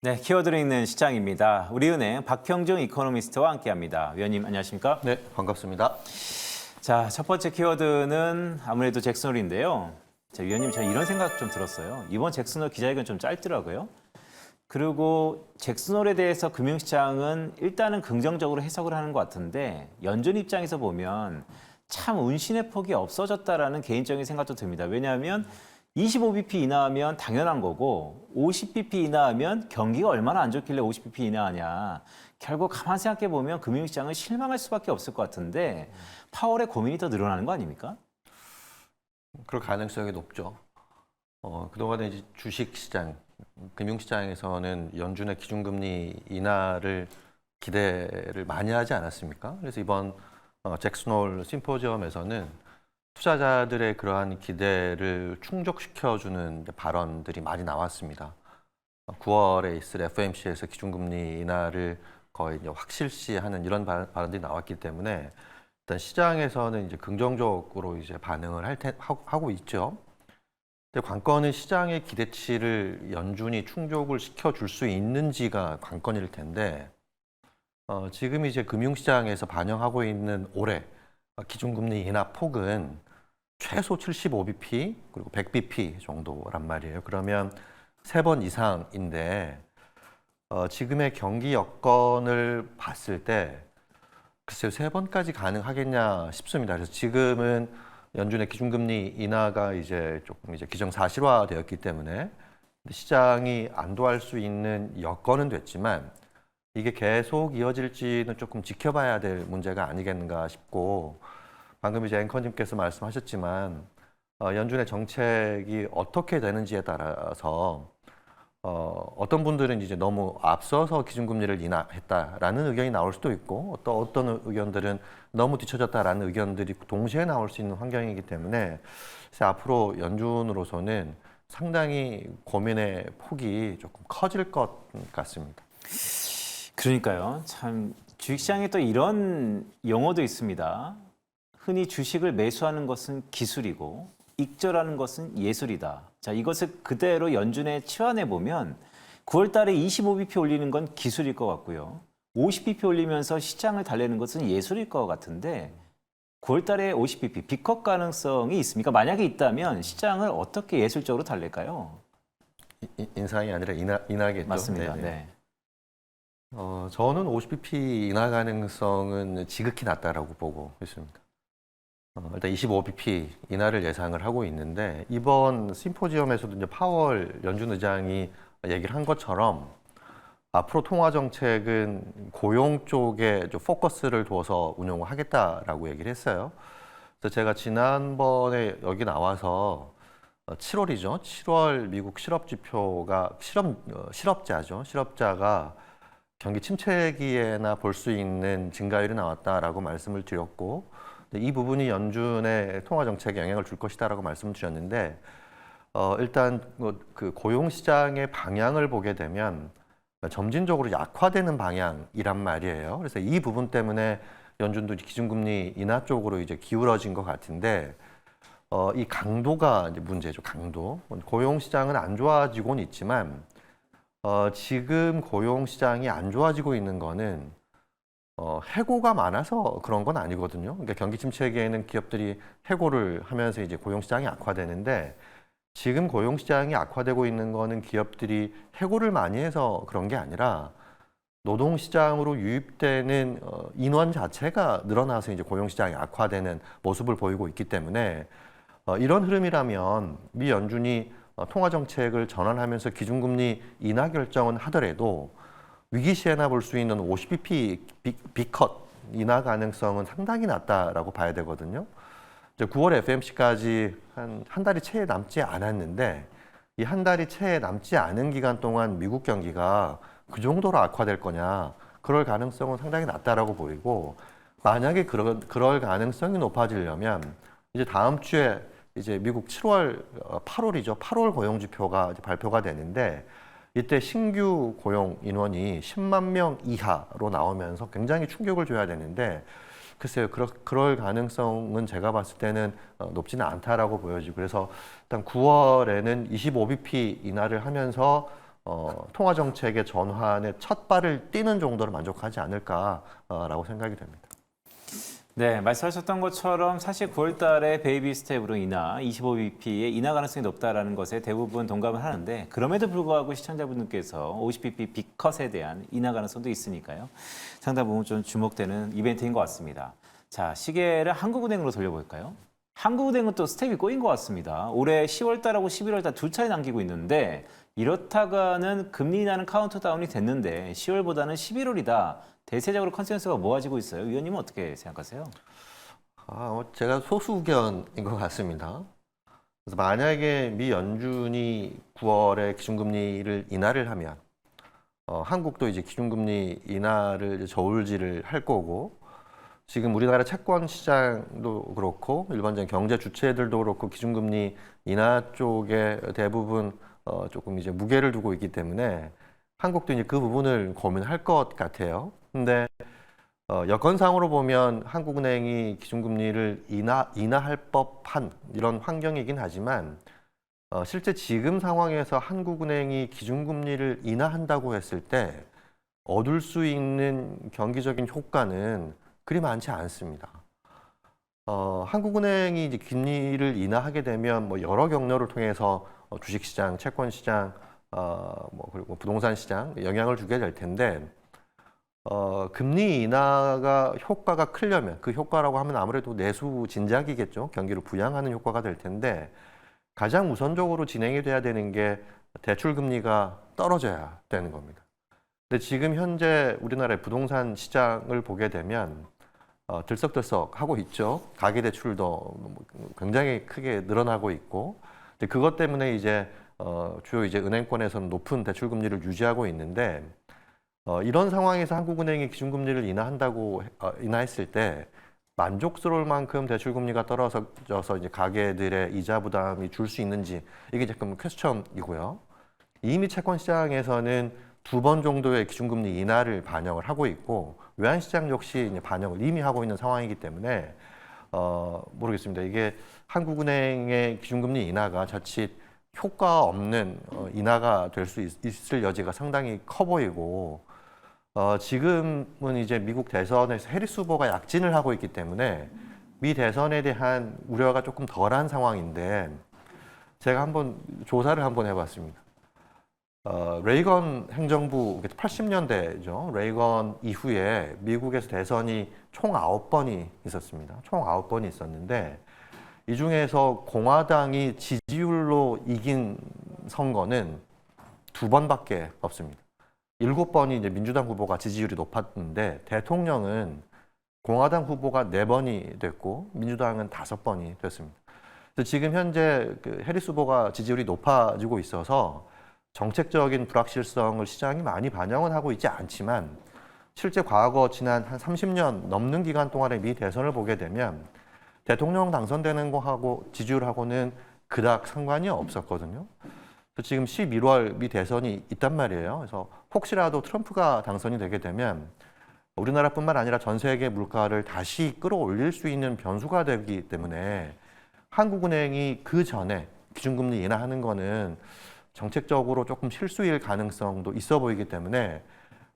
네, 키워드를 읽는 시장입니다. 우리은행 박형중 이코노미스트와 함께합니다. 위원님 안녕하십니까? 네, 반갑습니다. 자, 첫 번째 키워드는 아무래도 잭슨홀인데요. 자, 위원님 저 이런 생각 좀 들었어요. 이번 잭슨홀 기자회견 좀 짧더라고요. 그리고 잭슨홀에 대해서 금융시장은 일단은 긍정적으로 해석을 하는 것 같은데 연준 입장에서 보면 참 운신의 폭이 없어졌다라는 개인적인 생각도 듭니다. 왜냐하면 25bp 인하하면 당연한 거고 50bp 인하하면 경기가 얼마나 안 좋길래 50bp 인하하냐. 결국 가만 생각해 보면 금융시장은 실망할 수밖에 없을 것 같은데 파월의 고민이 더 늘어나는 거 아닙니까? 그럴 가능성이 높죠. 그동안에 이제 주식시장, 금융시장에서는 연준의 기준금리 인하를 기대를 많이 하지 않았습니까? 그래서 이번 잭슨홀 심포지엄에서는 투자자들의 그러한 기대를 충족시켜주는 발언들이 많이 나왔습니다. 9월에 있을 FOMC에서 기준금리 인하를 거의 이제 확실시하는 이런 발언들이 나왔기 때문에 일단 시장에서는 이제 긍정적으로 이제 반응을 하고 있죠. 근데 관건은 시장의 기대치를 연준이 충족을 시켜줄 수 있는지가 관건일 텐데 지금 이제 금융시장에서 반영하고 있는 올해 기준금리 인하 폭은 최소 75bp 그리고 100bp 정도란 말이에요. 그러면 3번 이상인데 지금의 경기 여건을 봤을 때 글쎄요 3번까지 가능하겠냐 싶습니다. 그래서 지금은 연준의 기준금리 인하가 이제 조금 이제 기정사실화되었기 때문에 시장이 안도할 수 있는 여건은 됐지만 이게 계속 이어질지는 조금 지켜봐야 될 문제가 아니겠는가 싶고 방금 이제 앵커님께서 말씀하셨지만 연준의 정책이 어떻게 되는지에 따라서 어떤 분들은 이제 너무 앞서서 기준금리를 인하했다라는 의견이 나올 수도 있고 어떤 의견들은 너무 뒤처졌다라는 의견들이 동시에 나올 수 있는 환경이기 때문에 그래서 앞으로 연준으로서는 상당히 고민의 폭이 조금 커질 것 같습니다. 그러니까요. 참 주식시장에 또 이런 용어도 있습니다. 흔히 주식을 매수하는 것은 기술이고 익절하는 것은 예술이다. 자, 이것을 그대로 연준에 치환해 보면 9월 달에 25bp 올리는 건 기술일 것 같고요. 50bp 올리면서 시장을 달래는 것은 예술일 것 같은데 9월 달에 50bp 비컷 가능성이 있습니까? 만약에 있다면 시장을 어떻게 예술적으로 달랠까요? 인상이 아니라 인하겠죠. 맞습니다. 네네. 네. 저는 50bp 인하 가능성은 지극히 낮다라고 보고 있습니다. 일단 25bp 인하를 예상을 하고 있는데 이번 심포지엄에서도 이제 파월 연준 의장이 얘기를 한 것처럼 앞으로 통화 정책은 고용 쪽에 좀 포커스를 둬서 운용을 하겠다라고 얘기를 했어요. 그래서 제가 지난번에 여기 나와서 7월이죠. 7월 미국 실업 지표가 실업자죠. 실업자가 경기 침체기에나 볼 수 있는 증가율이 나왔다라고 말씀을 드렸고 이 부분이 연준의 통화 정책에 영향을 줄 것이다라고 말씀을 드렸는데 일단 그 고용 시장의 방향을 보게 되면 점진적으로 약화되는 방향이란 말이에요. 그래서 이 부분 때문에 연준도 기준금리 인하 쪽으로 이제 기울어진 것 같은데 이 강도가 이제 문제죠. 강도. 고용 시장은 안 좋아지고는 있지만 지금 고용 시장이 안 좋아지고 있는 거는 해고가 많아서 그런 건 아니거든요. 그러니까 경기 침체기에는 기업들이 해고를 하면서 이제 고용 시장이 악화되는데 지금 고용 시장이 악화되고 있는 거는 기업들이 해고를 많이 해서 그런 게 아니라 노동 시장으로 유입되는 인원 자체가 늘어나서 이제 고용 시장이 악화되는 모습을 보이고 있기 때문에 이런 흐름이라면 미 연준이 통화 정책을 전환하면서 기준금리 인하 결정은 하더라도 위기 시에나 볼 수 있는 50bp 비컷 인하 가능성은 상당히 낮다라고 봐야 되거든요. 이제 9월 FOMC까지 한 달이 채 남지 않았는데 이 한 달이 채 남지 않은 기간 동안 미국 경기가 그 정도로 악화될 거냐? 그럴 가능성은 상당히 낮다라고 보이고 만약에 그럴 가능성이 높아지려면 이제 다음 주에 이제 미국 8월이죠. 8월 고용 지표가 이제 발표가 되는데 이때 신규 고용 인원이 10만 명 이하로 나오면서 굉장히 충격을 줘야 되는데 글쎄요, 그럴 가능성은 제가 봤을 때는 높지는 않다라고 보여지고 그래서 일단 9월에는 25bp 인하를 하면서 통화 정책의 전환의 첫 발을 띄는 정도로 만족하지 않을까라고 생각이 됩니다. 네, 말씀하셨던 것처럼 사실 9월 달에 베이비 스텝으로 인하 25bp의 인하 가능성이 높다라는 것에 대부분 동감을 하는데 그럼에도 불구하고 시청자분들께서 50bp 빅컷에 대한 인하 가능성도 있으니까요. 상당 부분 좀 주목되는 이벤트인 것 같습니다. 자, 시계를 한국은행으로 돌려볼까요? 한국은행은 또 스텝이 꼬인 것 같습니다. 올해 10월 달하고 11월 달 두 차례 남기고 있는데 이렇다가는 금리 인하는 카운트다운이 됐는데 10월보다는 11월이다. 대세적으로 컨센서스가 모아지고 있어요. 위원님은 어떻게 생각하세요? 제가 소수 의견인 것 같습니다. 그래서 만약에 미 연준이 9월에 기준금리를 인하를 하면 한국도 이제 기준금리 인하를 이제 저울질을 할 거고 지금 우리나라 채권 시장도 그렇고 일반적인 경제 주체들도 그렇고 기준금리 인하 쪽에 대부분 조금 이제 무게를 두고 있기 때문에 한국도 이제 그 부분을 고민할 것 같아요. 근데 여건상으로 보면 한국은행이 기준금리를 인하할 법한 이런 환경이긴 하지만 실제 지금 상황에서 한국은행이 기준금리를 인하한다고 했을 때 얻을 수 있는 경기적인 효과는 그리 많지 않습니다. 한국은행이 이제 금리를 인하하게 되면 뭐 여러 경로를 통해서 주식시장, 채권시장, 그리고 부동산 시장 영향을 주게 될 텐데 금리 인하가 효과가 크려면 그 효과라고 하면 아무래도 내수 진작이겠죠. 경기를 부양하는 효과가 될 텐데 가장 우선적으로 진행이 돼야 되는 게 대출 금리가 떨어져야 되는 겁니다. 근데 지금 현재 우리나라의 부동산 시장을 보게 되면 들썩들썩 하고 있죠. 가계대출도 굉장히 크게 늘어나고 있고 근데 그것 때문에 이제 주요 이제 은행권에서는 높은 대출 금리를 유지하고 있는데 이런 상황에서 한국은행이 기준금리를 인하했을 때 만족스러울 만큼 대출금리가 떨어져서 이제 가계들의 이자 부담이 줄 수 있는지 이게 조금 퀘스천이고요. 이미 채권 시장에서는 2번 정도의 기준금리 인하를 반영을 하고 있고 외환시장 역시 이제 반영을 이미 하고 있는 상황이기 때문에 모르겠습니다. 이게 한국은행의 기준금리 인하가 자칫 효과 없는 인하가 될 수 있을 여지가 상당히 커 보이고 지금은 이제 미국 대선에서 해리스 후보가 약진을 하고 있기 때문에 미 대선에 대한 우려가 조금 덜한 상황인데 제가 한번 조사를 한번 해봤습니다. 레이건 행정부 80년대죠. 레이건 이후에 미국에서 대선이 총 9번이 있었습니다. 총 9번이 있었는데 이 중에서 공화당이 지지율로 이긴 선거는 2번밖에 없습니다. 7번이 이제 민주당 후보가 지지율이 높았는데 대통령은 공화당 후보가 4번이 됐고 민주당은 5번이 됐습니다. 그래서 지금 현재 그 해리스 후보가 지지율이 높아지고 있어서 정책적인 불확실성을 시장이 많이 반영은 하고 있지 않지만 실제 과거 지난 한 30년 넘는 기간 동안의 미 대선을 보게 되면 대통령 당선되는 거하고 지지율하고는 그닥 상관이 없었거든요. 그래서 지금 11월 미 대선이 있단 말이에요. 그래서 혹시라도 트럼프가 당선이 되게 되면 우리나라뿐만 아니라 전 세계 물가를 다시 끌어올릴 수 있는 변수가 되기 때문에 한국은행이 그 전에 기준금리 인하하는 거는 정책적으로 조금 실수일 가능성도 있어 보이기 때문에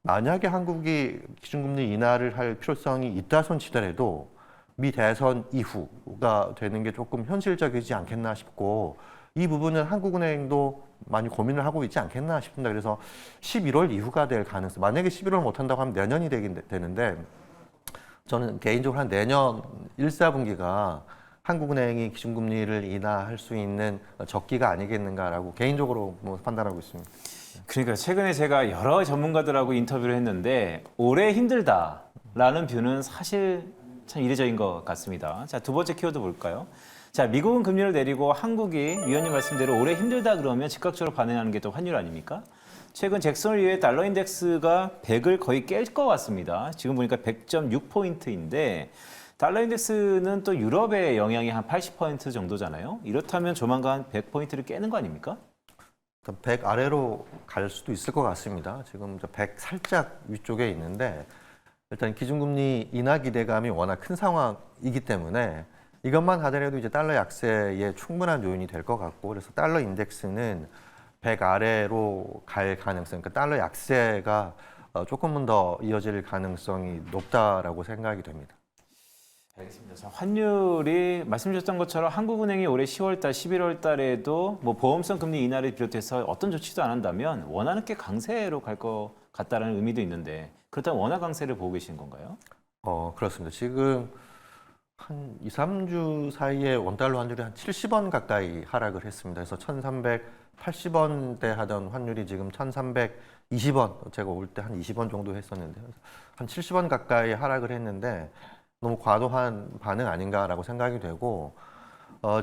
만약에 한국이 기준금리 인하를 할 필요성이 있다 손치더라도 미 대선 이후가 되는 게 조금 현실적이지 않겠나 싶고 이 부분은 한국은행도 많이 고민을 하고 있지 않겠나 싶습니다. 그래서 11월 이후가 될 가능성, 만약에 11월 못한다고 하면 내년이 되는데 저는 개인적으로 한 내년 1, 4분기가 한국은행이 기준금리를 인하할 수 있는 적기가 아니겠는가라고 개인적으로 판단하고 있습니다. 그러니까 최근에 제가 여러 전문가들하고 인터뷰를 했는데 올해 힘들다라는 뷰는 사실 참 이례적인 것 같습니다. 자, 두 번째 키워드 볼까요? 자, 미국은 금리를 내리고 한국이 위원님 말씀대로 올해 힘들다 그러면 즉각적으로 반응하는 게 또 환율 아닙니까? 최근 잭슨 이후에 달러 인덱스가 100을 거의 깰 것 같습니다. 지금 보니까 100.6포인트인데 달러 인덱스는 또 유럽의 영향이 한 80% 정도잖아요. 이렇다면 조만간 100포인트를 깨는 거 아닙니까? 100 아래로 갈 수도 있을 것 같습니다. 지금 100 살짝 위쪽에 있는데 일단 기준금리 인하 기대감이 워낙 큰 상황이기 때문에 이것만 하더라도 이제 달러 약세에 충분한 요인이 될 것 같고 그래서 달러 인덱스는 100 아래로 갈 가능성, 그러니까 달러 약세가 조금은 더 이어질 가능성이 높다라고 생각이 됩니다. 알겠습니다. 자, 환율이 말씀 주셨던 것처럼 한국은행이 올해 10월 달, 11월 달에도 뭐 보험성 금리 인하를 비롯해서 어떤 조치도 안 한다면 원화는 꽤 강세로 갈 것 같다라는 의미도 있는데 그렇다면 원화 강세를 보고 계신 건가요? 그렇습니다. 지금 한 2, 3주 사이에 원달러 환율이 한 70원 가까이 하락을 했습니다. 그래서 1,380원대 하던 환율이 지금 1,320원, 제가 올 때 한 20원 정도 했었는데 한 70원 가까이 하락을 했는데 너무 과도한 반응 아닌가라고 생각이 되고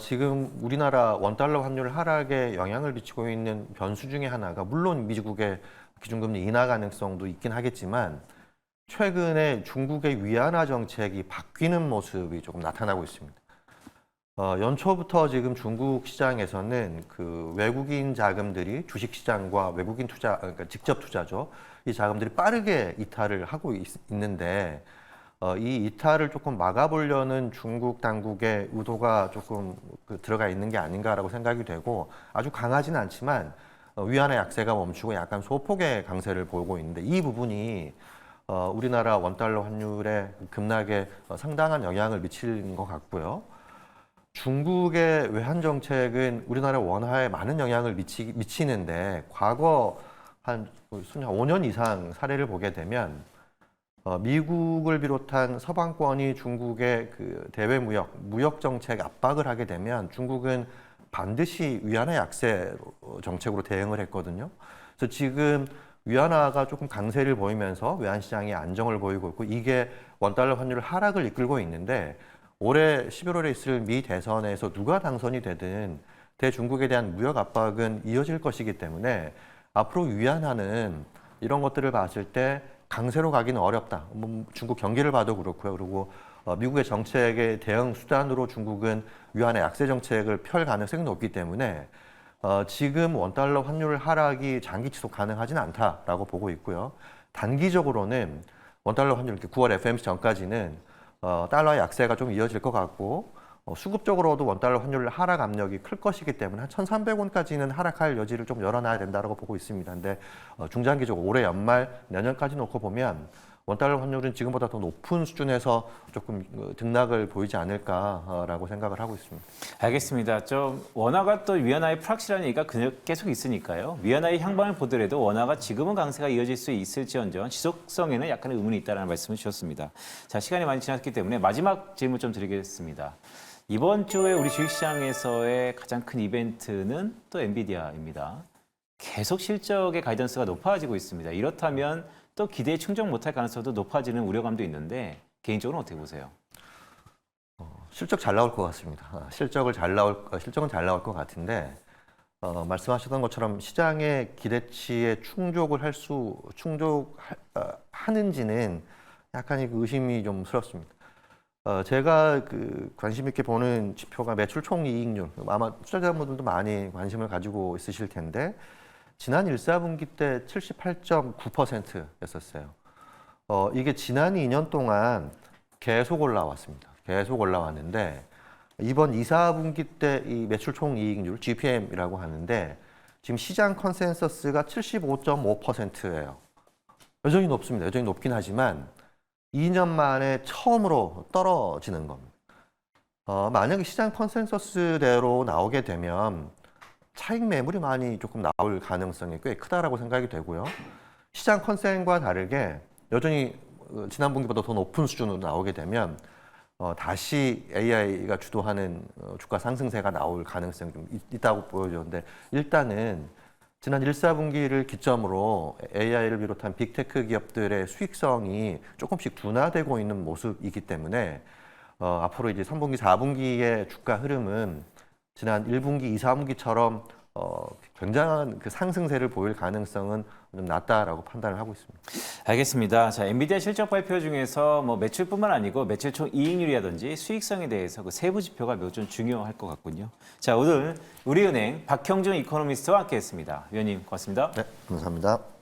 지금 우리나라 원달러 환율 하락에 영향을 미치고 있는 변수 중에 하나가 물론 미국의 기준금리 인하 가능성도 있긴 하겠지만 최근에 중국의 위안화 정책이 바뀌는 모습이 조금 나타나고 있습니다. 연초부터 지금 중국 시장에서는 그 외국인 자금들이 주식 시장과 외국인 투자, 그러니까 직접 투자죠. 이 자금들이 빠르게 이탈을 하고 있는데 이 이탈을 조금 막아보려는 중국 당국의 의도가 조금 들어가 있는 게 아닌가라고 생각이 되고 아주 강하지는 않지만 위안화 약세가 멈추고 약간 소폭의 강세를 보이고 있는데 이 부분이 우리나라 원달러 환율의 급락에 상당한 영향을 미치는 것 같고요. 중국의 외환 정책은 우리나라 원화에 많은 영향을 미치는데 과거 한 5년 이상 사례를 보게 되면 미국을 비롯한 서방권이 중국의 그 대외 무역 정책 압박을 하게 되면 중국은 반드시 위안화 약세 정책으로 대응을 했거든요. 그래서 지금 위안화가 조금 강세를 보이면서 외환 시장이 안정을 보이고 있고 이게 원달러 환율 하락을 이끌고 있는데 올해 11월에 있을 미 대선에서 누가 당선이 되든 대중국에 대한 무역 압박은 이어질 것이기 때문에 앞으로 위안화는 이런 것들을 봤을 때 강세로 가기는 어렵다. 중국 경기를 봐도 그렇고요. 그리고 미국의 정책의 대응 수단으로 중국은 위안화 약세 정책을 펼 가능성이 높기 때문에 지금 원달러 환율 하락이 장기 지속 가능하지는 않다라고 보고 있고요. 단기적으로는 원달러 환율 9월 FOMC 전까지는 달러의 약세가 좀 이어질 것 같고 수급적으로도 원달러 환율 하락 압력이 클 것이기 때문에 한 1,300원까지는 하락할 여지를 좀 열어놔야 된다고 보고 있습니다. 근데 중장기적으로 올해 연말 내년까지 놓고 보면 원달러 환율은 지금보다 더 높은 수준에서 조금 등락을 보이지 않을까라고 생각을 하고 있습니다. 알겠습니다. 좀 원화가 또 위안화의 불확실한 얘기가 계속 있으니까요. 위안화의 향방을 보더라도 원화가 지금은 강세가 이어질 수 있을지언정 지속성에는 약간의 의문이 있다는 말씀을 주셨습니다. 자, 시간이 많이 지났기 때문에 마지막 질문 좀 드리겠습니다. 이번 주에 우리 주식시장에서의 가장 큰 이벤트는 또 엔비디아입니다. 계속 실적의 가이던스가 높아지고 있습니다. 이렇다면 또 기대에 충족 못할 가능성도 높아지는 우려감도 있는데 개인적으로 어떻게 보세요? 실적 잘 나올 것 같습니다. 실적은 잘 나올 것 같은데 말씀하셨던 것처럼 시장의 기대치에 하는지는 약간 의심이 좀 스럽습니다. 제가 관심 있게 보는 지표가 매출 총이익률, 아마 투자자분들도 많이 관심을 가지고 있으실 텐데 지난 1사분기 때 78.9%였었어요. 이게 지난 2년 동안 계속 올라왔습니다. 계속 올라왔는데 이번 2사분기 때 이 매출 총이익률 GPM이라고 하는데 지금 시장 컨센서스가 75.5%예요. 여전히 높습니다. 여전히 높긴 하지만 2년 만에 처음으로 떨어지는 겁니다. 만약에 시장 컨센서스대로 나오게 되면 차익 매물이 많이 조금 나올 가능성이 꽤 크다라고 생각이 되고요. 시장 컨센과 다르게 여전히 지난 분기보다 더 높은 수준으로 나오게 되면 다시 AI가 주도하는 주가 상승세가 나올 가능성이 좀 있다고 보여지는데 일단은 지난 1사분기를 기점으로 AI를 비롯한 빅테크 기업들의 수익성이 조금씩 둔화되고 있는 모습이기 때문에 앞으로 이제 3분기, 4분기의 주가 흐름은 지난 1분기, 2, 4분기처럼 굉장한 상승세를 보일 가능성은 좀 낮다라고 판단을 하고 있습니다. 알겠습니다. 자, 엔비디아 실적 발표 중에서 뭐 매출뿐만 아니고 매출 총 이익률이라든지 수익성에 대해서 그 세부 지표가 매우 좀 중요할 것 같군요. 자, 오늘 우리은행 박형준 이코노미스트와 함께했습니다. 위원님, 고맙습니다. 네, 감사합니다.